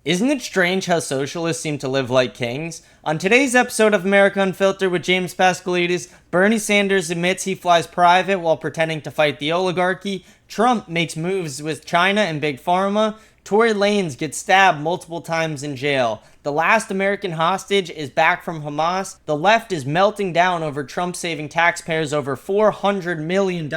Isn't it strange how socialists seem to live like kings? On today's episode of America Unfiltered with James Pascalidis, Bernie Sanders admits he flies private while pretending to fight the oligarchy, Trump makes moves with China and Big Pharma, Tory Lanez gets stabbed multiple times in jail, the last American hostage is back from Hamas, the left is melting down over Trump saving taxpayers over $400 million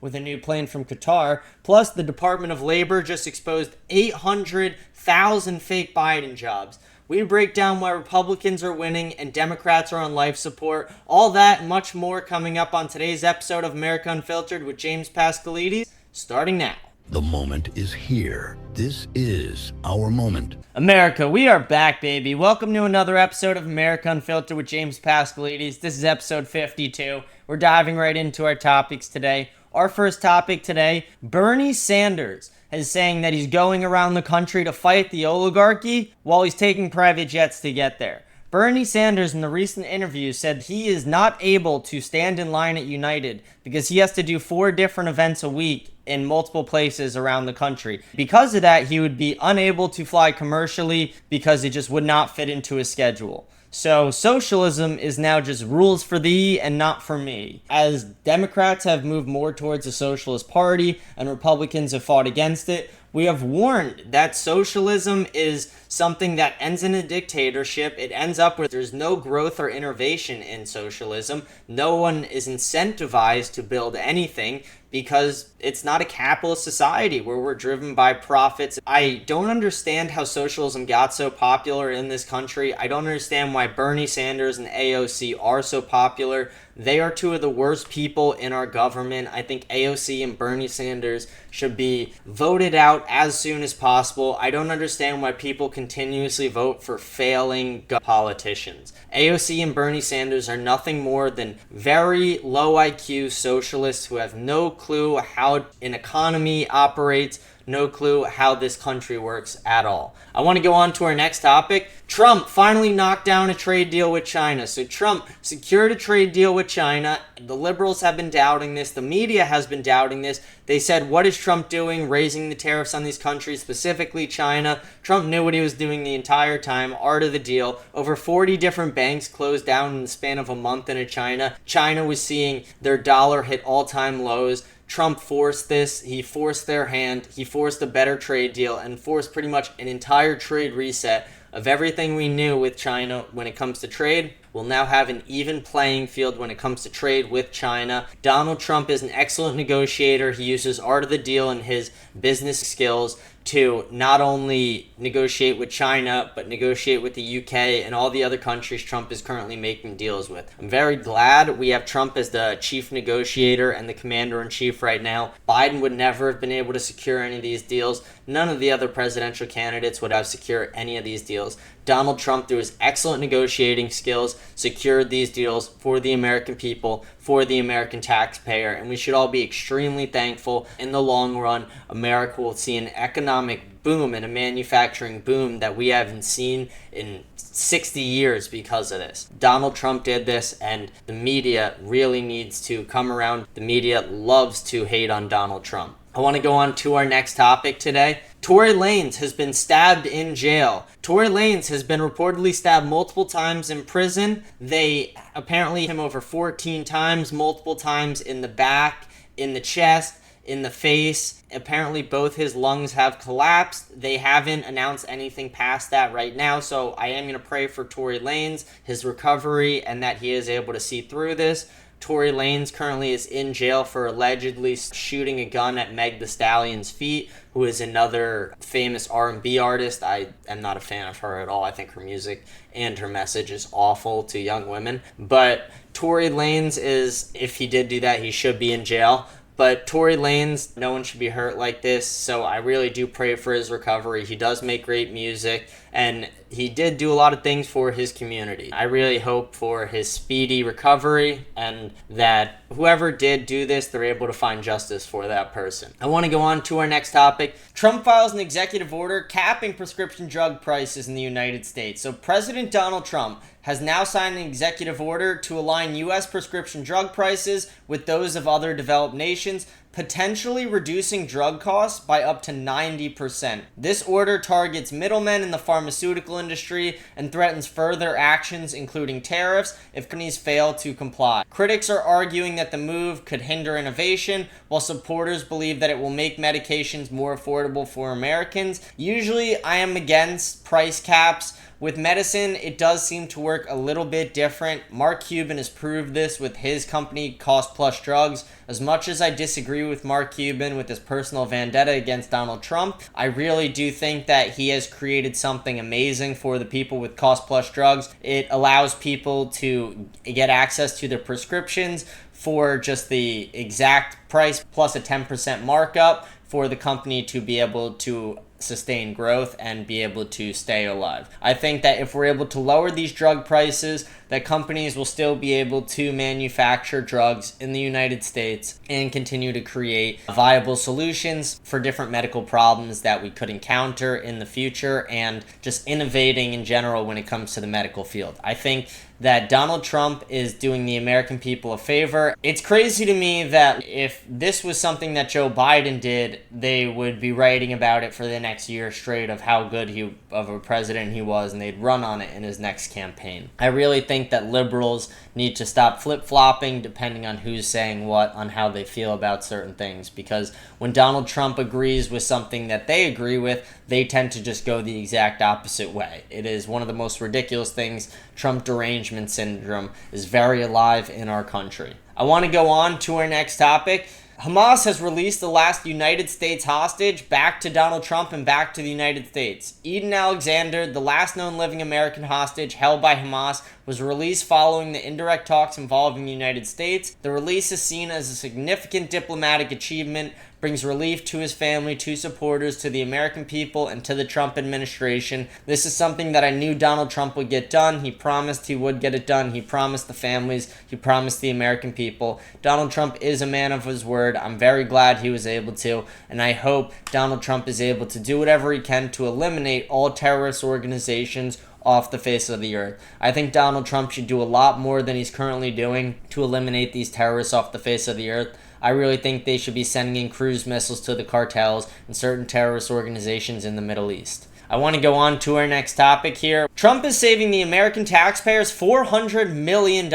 with a new plane from Qatar, plus the Department of Labor just exposed 800,000 fake Biden jobs. We break down why Republicans are winning and Democrats are on life support. All that and much more coming up on today's episode of America Unfiltered with James Pascalidis, starting now. The moment is here. This is our moment. America, we are back, baby. Welcome to another episode of America Unfiltered with James Pascalidis. This is episode 52. We're diving right into our topics today. Our first topic today, Bernie Sanders is saying that he's going around the country to fight the oligarchy while he's taking private jets to get there. Bernie Sanders in the recent interview said he is not able to stand in line at United because he has to do 4 different events a week in multiple places around the country. Because of that, he would be unable to fly commercially because it just would not fit into his schedule. So socialism is now just rules for thee and not for me. As Democrats have moved more towards a socialist party and Republicans have fought against it, we have warned that socialism is something that ends in a dictatorship. It ends up where there's no growth or innovation in socialism. No one is incentivized to build anything because it's not a capitalist society where we're driven by profits. I don't understand how socialism got so popular in this country. I don't understand why Bernie Sanders and AOC are so popular. They are 2 of the worst people in our government. I think AOC and Bernie Sanders should be voted out as soon as possible. I don't understand why people continuously vote for failing politicians. AOC and Bernie Sanders are nothing more than very low IQ socialists who have no clue how an economy operates, no clue how this country works at all. I want to go on to our next topic. Trump finally knocked down a trade deal with China. So Trump secured a trade deal with China. The liberals have been doubting this. The media has been doubting this. They said, what is Trump doing, raising the tariffs on these countries, specifically China? Trump knew what he was doing the entire time. Art of the deal. Over 40 different banks closed down in the span of a month in China. China was seeing their dollar hit all-time lows. Trump forced this, he forced their hand, he forced a better trade deal, and forced pretty much an entire trade reset of everything we knew with China when it comes to trade. We'll now have an even playing field when it comes to trade with China. Donald Trump is an excellent negotiator. He uses art of the deal and his business skills to not only negotiate with China, but negotiate with the UK and all the other countries Trump is currently making deals with. I'm very glad we have Trump as the chief negotiator and the commander-in-chief right now. Biden would never have been able to secure any of these deals. None of the other presidential candidates would have secured any of these deals. Donald Trump, through his excellent negotiating skills, secured these deals for the American people, for the American taxpayer, and we should all be extremely thankful. In the long run, America will see an economic boom and a manufacturing boom that we haven't seen in 60 years because of this. Donald Trump did this, and the media really needs to come around. The media loves to hate on Donald Trump. I want to go on to our next topic today. Tory Lanez has been stabbed in jail. Tory Lanez has been reportedly stabbed multiple times in prison. They apparently hit him over 14 times, multiple times in the back, in the chest, in the face. Apparently both his lungs have collapsed. They haven't announced anything past that right now, so I am going to pray for Tory Lanez, his recovery, and that he is able to see through this. Tory Lanez currently is in jail for allegedly shooting a gun at Meg Thee Stallion's feet, who is another famous R&B artist. I am not a fan of her at all. I think her music and her message is awful to young women. But Tory Lanez is, if he did do that, he should be in jail. But Tory Lanez, no one should be hurt like this, so I really do pray for his recovery. He does make great music, and he did do a lot of things for his community. I really hope for his speedy recovery, and that whoever did do this, they're able to find justice for that person. I want to go on to our next topic. Trump files an executive order capping prescription drug prices in the United States. So President Donald Trump has now signed an executive order to align U.S. prescription drug prices with those of other developed nations. potentially reducing drug costs by up to 90%. This order targets middlemen in the pharmaceutical industry and threatens further actions, including tariffs, if companies fail to comply. Critics are arguing that the move could hinder innovation, while supporters believe that it will make medications more affordable for Americans. Usually, I am against price caps. With medicine, it does seem to work a little bit different. Mark Cuban has proved this with his company, Cost Plus Drugs. As much as I disagree with Mark Cuban with his personal vendetta against Donald Trump, I really do think that he has created something amazing for the people with Cost Plus Drugs. It allows people to get access to their prescriptions for just the exact price plus a 10% markup for the company to be able to sustain growth and be able to stay alive. I think that if we're able to lower these drug prices, that companies will still be able to manufacture drugs in the United States and continue to create viable solutions for different medical problems that we could encounter in the future, and just innovating in general when it comes to the medical field. I think that Donald Trump is doing the American people a favor. It's crazy to me that if this was something that Joe Biden did, they would be writing about it for the next year straight of how good of a president he was, and they'd run on it in his next campaign. I really think that liberals need to stop flip-flopping depending on who's saying what on how they feel about certain things, because when Donald Trump agrees with something that they agree with, they tend to just go the exact opposite way. It is one of the most ridiculous things. Trump derangement syndrome is very alive in our country. I want to go on to our next topic. Hamas has released the last United States hostage back to Donald Trump and back to the United States. Eden Alexander, the last known living American hostage held by Hamas, was released following the indirect talks involving the United States. The release is seen as a significant diplomatic achievement, brings relief to his family, to supporters, to the American people, and to the Trump administration. This is something that I knew Donald Trump would get done. He promised he would get it done. He promised the families. He promised the American people. Donald Trump is a man of his word. I'm very glad he was able to, and I hope Donald Trump is able to do whatever he can to eliminate all terrorist organizations off the face of the earth. I think Donald Trump should do a lot more than he's currently doing to eliminate these terrorists off the face of the earth. I really think they should be sending in cruise missiles to the cartels and certain terrorist organizations in the Middle East. I want to go on to our next topic here. Trump is saving the American taxpayers $400 million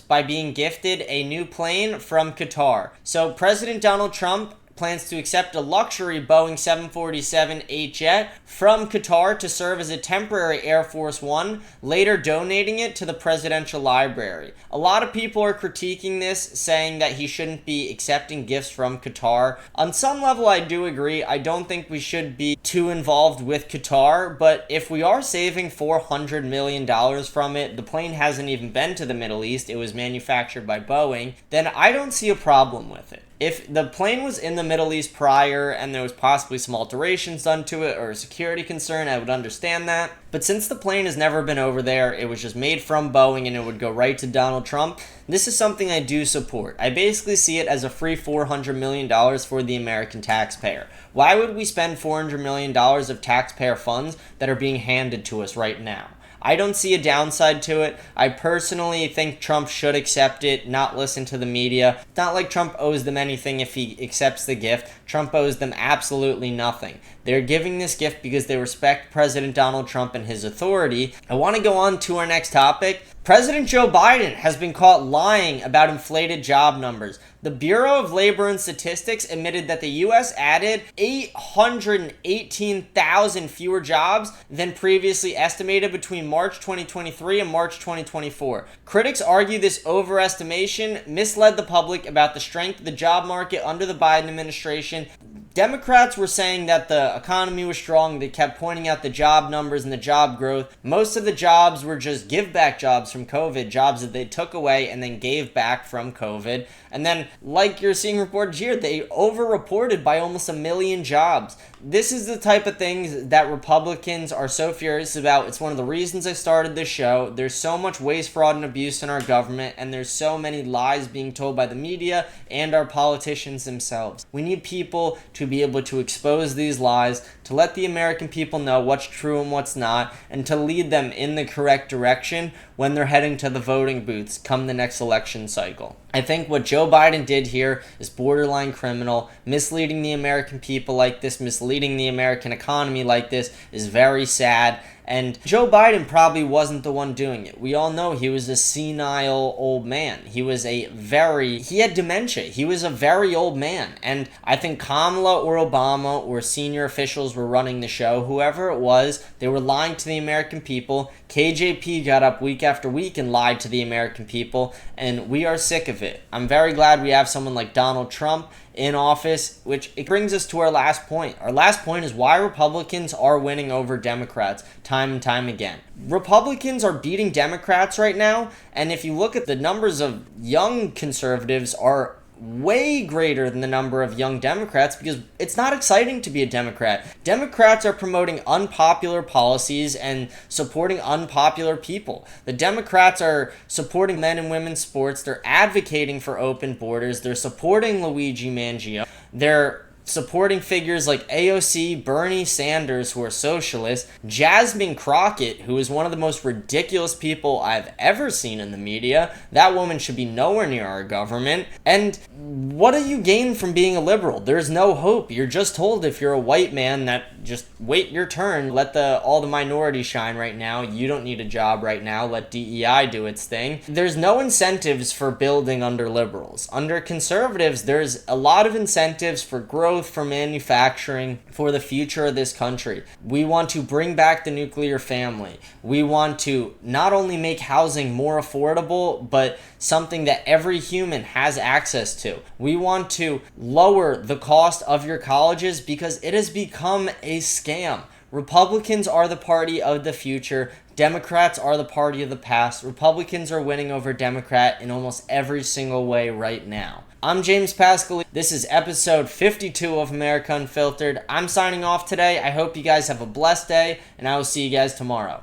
by being gifted a new plane from Qatar. So President Donald Trump plans to accept a luxury Boeing 747-8 jet from Qatar to serve as a temporary Air Force One, later donating it to the presidential library. A lot of people are critiquing this, saying that he shouldn't be accepting gifts from Qatar. On some level, I do agree. I don't think we should be too involved with Qatar, but if we are saving $400 million from it, the plane hasn't even been to the Middle East, it was manufactured by Boeing, then I don't see a problem with it. If the plane was in the Middle East prior and there was possibly some alterations done to it or a security concern, I would understand that. But since the plane has never been over there, it was just made from Boeing and it would go right to Donald Trump, this is something I do support. I basically see it as a free $400 million for the American taxpayer. Why would we spend $400 million of taxpayer funds that are being handed to us right now? I don't see a downside to it. I personally think Trump should accept it, not listen to the media. It's not like Trump owes them anything if he accepts the gift. Trump owes them absolutely nothing. They're giving this gift because they respect President Donald Trump and his authority. I want to go on to our next topic. President Joe Biden has been caught lying about inflated job numbers. The Bureau of Labor and Statistics admitted that the U.S. added 818,000 fewer jobs than previously estimated between March 2023 and March 2024. Critics argue this overestimation misled the public about the strength of the job market under the Biden administration. Democrats were saying that the economy was strong. They kept pointing out the job numbers and the job growth. Most of the jobs were just give-back jobs from COVID, jobs that they took away and then gave back from COVID. And then, like you're seeing reported here, they over-reported by almost 1 million jobs. This is the type of things that Republicans are so furious about. It's one of the reasons I started this show. There's so much waste, fraud, and abuse in our government, and there's so many lies being told by the media and our politicians themselves. We need people to to be able to expose these lies, to let the American people know what's true and what's not, and to lead them in the correct direction when they're heading to the voting booths come the next election cycle. I think what Joe Biden did here is borderline criminal. Misleading the American people like this, misleading the American economy like this is very sad. And Joe Biden probably wasn't the one doing it. We all know he was a senile old man. He had dementia. He was a very old man. And I think Kamala or Obama or senior officials were running the show. Whoever it was, they were lying to the American people. KJP got up week after week and lied to the American people. And we are sick of it. I'm very glad we have someone like Donald Trump in office, which it brings us to our last point. Our last point is why Republicans are winning over Democrats time and time again. Republicans are beating Democrats right now, and if you look at the numbers of young conservatives are way greater than the number of young Democrats because it's not exciting to be a Democrat. Democrats are promoting unpopular policies and supporting unpopular people. The Democrats are supporting men and women's sports. They're advocating for open borders. They're supporting Luigi Mangione. They're supporting figures like AOC, Bernie Sanders, who are socialists, Jasmine Crockett, who is one of the most ridiculous people I've ever seen in the media. That woman should be nowhere near our government. And what do you gain from being a liberal? There's no hope. You're just told if you're a white man that just wait your turn, let all the minorities shine right now. You don't need a job right now. Let DEI do its thing. There's no incentives for building under liberals. Under conservatives, there's a lot of incentives for growth, for manufacturing, for the future of this country. We want to bring back the nuclear family. We want to not only make housing more affordable, but something that every human has access to. We want to lower the cost of your colleges because it has become a scam. Republicans are the party of the future. Democrats are the party of the past. Republicans are winning over Democrat in almost every single way right now. I'm James Pascal. This is episode 52 of America Unfiltered. I'm signing off today. I hope you guys have a blessed day, and I will see you guys tomorrow.